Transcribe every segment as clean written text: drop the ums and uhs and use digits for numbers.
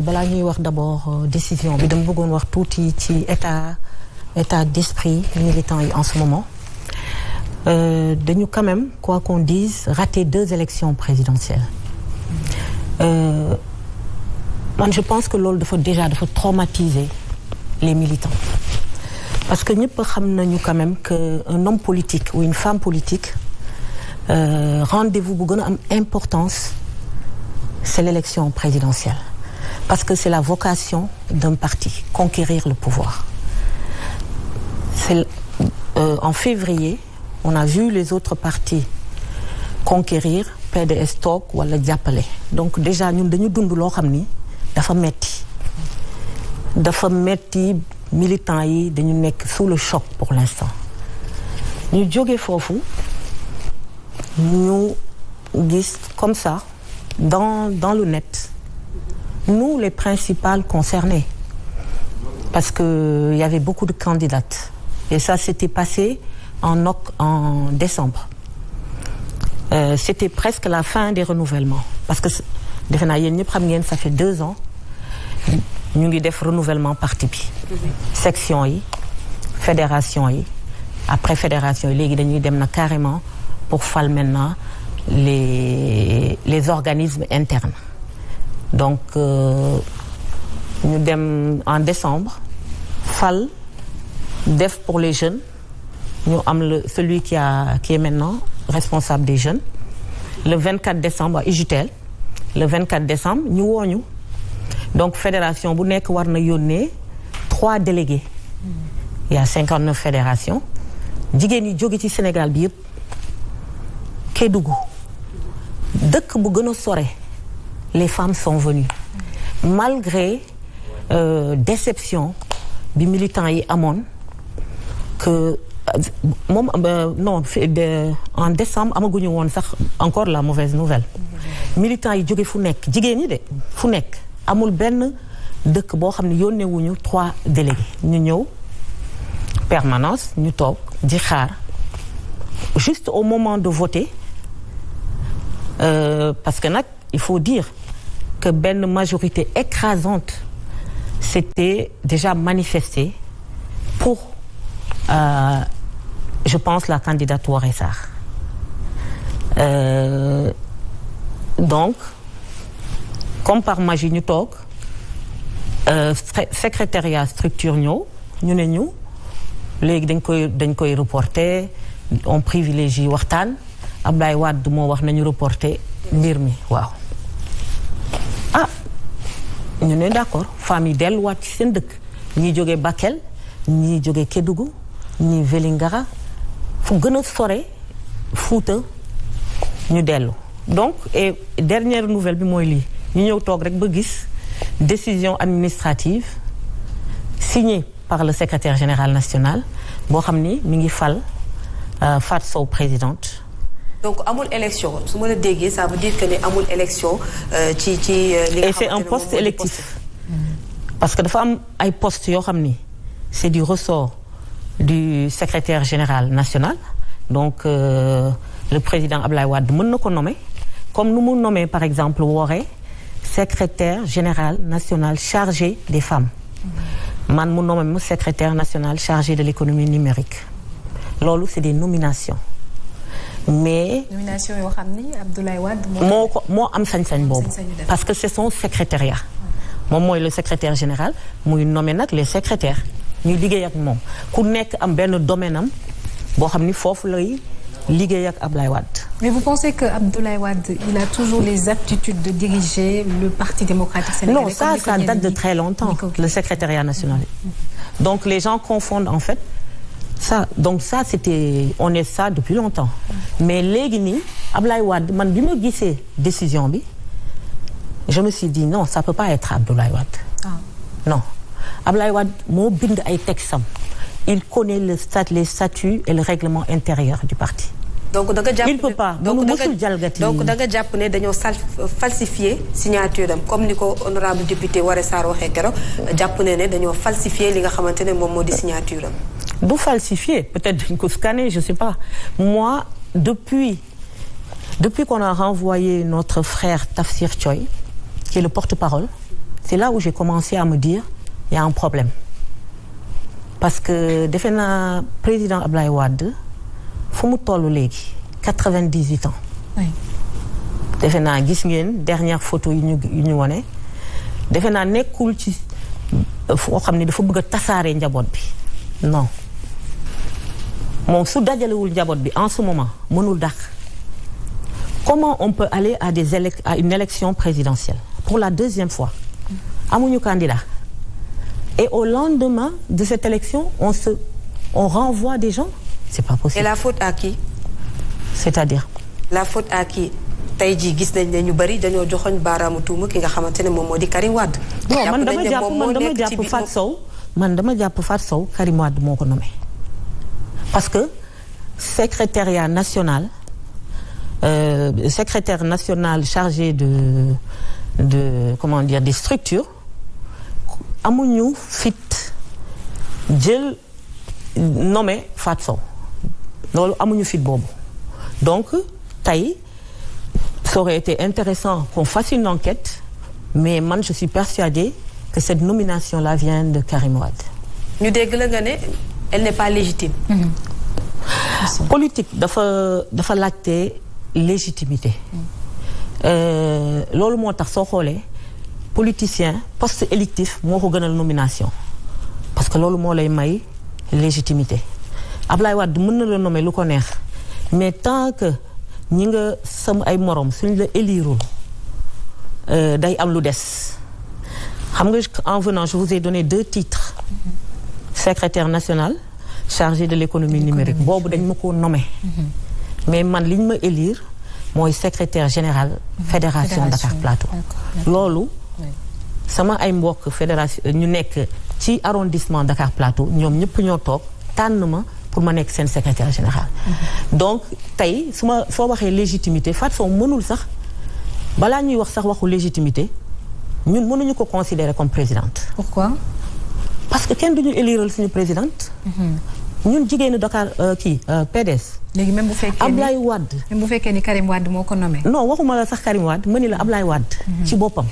balaa ñuy wax d'abord décision bi dama bëggoon wax tuuti ci état d'esprit militant yi en ce moment dañu quand même quoi qu'on dise raté 2 élections présidentielles man je pense que loolu dafa traumatiser les militants parce que ñëpp xam nañu quand même que un homme politique ou une femme politique rendez-vous bu gën a am importance c'est l'élection présidentielle parce que c'est la vocation d'un parti, conquérir le pouvoir. En février, on a vu les autres partis conquérir PDS toog wala jàppale. Donc déjà ñun dañu dund loo xam ni dafa metti militants yi dañu nekk sous le choc pour l'instant. ñu jógee foofu ñu gis comme ça dans le net nous les principales concernées parce que il y avait beaucoup de candidates et ça s'était passé en décembre c'était presque la fin des renouvellements parce que defe naa yéen ñëpp xam ngeen ça fait 2 ans ñu ngi def renouvellement parti bi section yi fédération yi après fédération yi léegi dañuy dem na carrément pour fal maintenant les organismes internes donc ñu dem en décembre fal def pour les jeunes ñu am celui qui est maintenant responsable des jeunes le 24 décembre à UJTL le 24 décembre ñu wooñu donc fédération bu nekk war na yónnee 3 délégués il y a 59 fédérations jigéen yi jóge ci Sénégal bi yëpp Kédougou dëkk bu gën a sore les femmes sont venues malgré déception bi militants yi amoon que moom non en décembre amaguñu woon sax encore la mauvaise nouvelle militants yi jóge fu nekk jigéen ñi de fu nekk amul benn dëkk boo xam ne yónneewuñu 3 délégués ñu ñëw permanence ñu toog di xaar juste au moment de voter parce que nag il faut dire que benn majorité écrasante s'était déjà manifestée pour je pense la candidature Woré Sarr donc comme par magie ñu toog secrétariat structure ñëw ñu ne ñu léegi dañ koy reporter on privilégie waxtaan Abdoulaye Wade moo wax nañu reporter mbir mi waaw ñu ne d'accord femmes yi delluwaat ci seen dëkk ñii jógee Bakel ñii jógee Kédougou ñii Vélingara fu gën a sore Fuuta ñu dellu donc et dernière nouvelle bi mooy lii ñu ñëw toog rek ba gis décision administrative signée par le secrétaire général national boo xam ni mi ngi fal Fatou Sow présidente. donc amul élection su ma la déggee ça veut dire que ne amul élection ci li nga et c'est un poste électif parce que dafa am ay postes yoo xam ni c'est du ressort du secrétaire général national donc le président Abdoulaye Wade mën na ko nommer comme nu mu nommer par exemple Woré secrétaire général national chargé des femmes man mu nommé ma secrétaire national chargé de l'économie numérique loolu c'est des nominations mais nomination yoo xam ni Abdoulaye Wade moo am sañ-sañ boobu parce que c'est son secrétariat moom mooy le secrétaire général muy nommé nag les secrétaires ñuy liggéey ak moom ku nekk am benn domaine am boo xam ni foofu lay liggéey ak Abdoulaye Wade. Mais vous pensez que Abdoulaye Wade il a toujours les aptitudes de diriger le Parti démocratique sénégalais? Non, ça date de très longtemps, le secrétariat national. Donc les gens confondent en fait ça. Donc ça on est ça depuis longtemps. Mais léegi nii Abdoulaye Wade man bi ma gisee décision bi je me suis dit non, ça peut pas être Abdoulaye Wade. Non. Abdoulaye Wade moo bind ay texam. Il connaît les statuts et le règlement intérieur du parti. donc da nga jàpp il peut pas donc da nga jàpp ne dañoo falsifier signature am comme ni ko honorable député Woré Sarr waxee keroog jàpp ne dañoo falsifier li nga xamante ne moom moo di signature am. du falsifier peut-être dañ ko scanner je sais pas moi depuis qu'on a renvoyé notre frère Tafsir Thioye qui est le porte-parole c'est là où j'ai commencé à me dire il y a un problème parce que defe naa président Ablaye Wade fu mu toll léegi 98 ans. oui. defe naa gis ngeen dernière photo yu ñu wone defe naa nekkul ci foo xam ne dafa bëgg a tasaare njaboot bi non moom su dajalewul njaboot bi en ce moment mënul dàq. Comment on peut aller à une élection présidentielle pour la deuxième fois amuñu candidat et au lendemain de cette élection on renvoie des gens c'est pas possible. Et la faute à qui? C'est-à-dire? La faute à qui? tey jii gis nañ ne ñu bari dañoo joxoñ baaraamu tuuma ki nga xamante ne moom moo di Karim Wade. non man dama jàpp Fatou Sow Karim Wade moo ko nommé parce que secrétaire national chargé de comment dire des structures amuñu fit jël nommé Fatou Sow loolu amuñu fit boobu donc tey ça aurait été intéressant qu'on fasse une enquête mais man je suis persuadée que cette nomination-là vient de Karim Wade. ñu dégg la nga ne elle n'est pas légitime. politique dafa laajte légitimité. loolu moo tax soo xoolee politicien poste électif moo ko gënal nomination parce que loolu moo lay may légitimité Ablaye Wade mën na la nommer lu ko neex mais tant que ñi nga sam ay morom suñ la élirul day am lu des xam nga en venant je vous ai donné 2 titres secrétaire national chargé de l'économie numérique boobu dañ ma ko nommé mais man liñ ma élire mooy secrétaire général fédération Dakar Plateau loolu sama ay mbokk fédération ñu nekk ci arrondissement Dakar Plateau ñoom ñëpp ñoo toog tànn ma pour ma nekk seen secrétaire général donc tey soo waxee légitimité Fatou Sow mënul sax balaa ñuy wax sax waxu légitimité ñun mënuñu ko considérer comme présidente. Pourquoi? Parce que kenn duñu éliral suñu présidente. ñun jigéenu Dakar PDS. léegi même bu fekkee ni Ablaye Wade. même bu fekkee ni Karim Wade moo ko nommé. non waxuma la sax Karim Wade mëni la Ablaye Wade. ci boppam.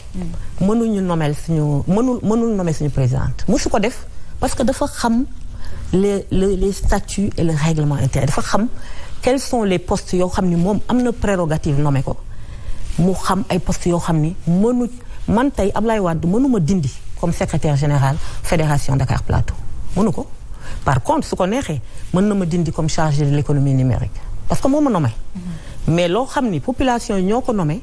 mënuñu nommer mënul nommer suñu présidente. musu ko def parce que dafa xam les statuts et le règlement intérieur dafa xam quels sont les postes yoo xam ni moom am na prérogative nommer ko mu xam ay postes yoo xam ni man tey Ablaye Wade mënuma dindi comme secrétaire général fédération Dakar Plateau mënu ko. Par contre su ko neexee mën na ma dindi comme chargé de l'économie numérique parce que moo ma nommé. mais loo xam ni population yi ñoo ko nommé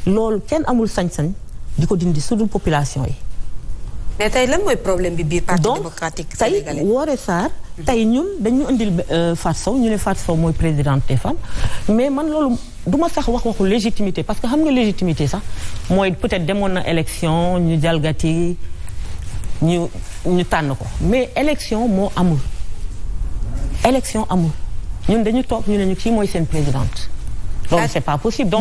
loolu kenn amul sañ-sañ di ko dindi su dul population yi. mais tey lan mooy problème bi biir parti démocratique sénégalais. donc tey Woré Sarr. tey ñun dañu indil Fatou Sow ñu ne Fatou Sow mooy présidente des femmes mais man loolu du ma sax waxu légitimité parce que xam nga légitimité sax mooy peut-être demoon na élection ñu jalgati. ñu tànn ko mais élection moo amul ñun dañu toog ñu ne ñu kii mooy seen présidente donc c'est pas possible donc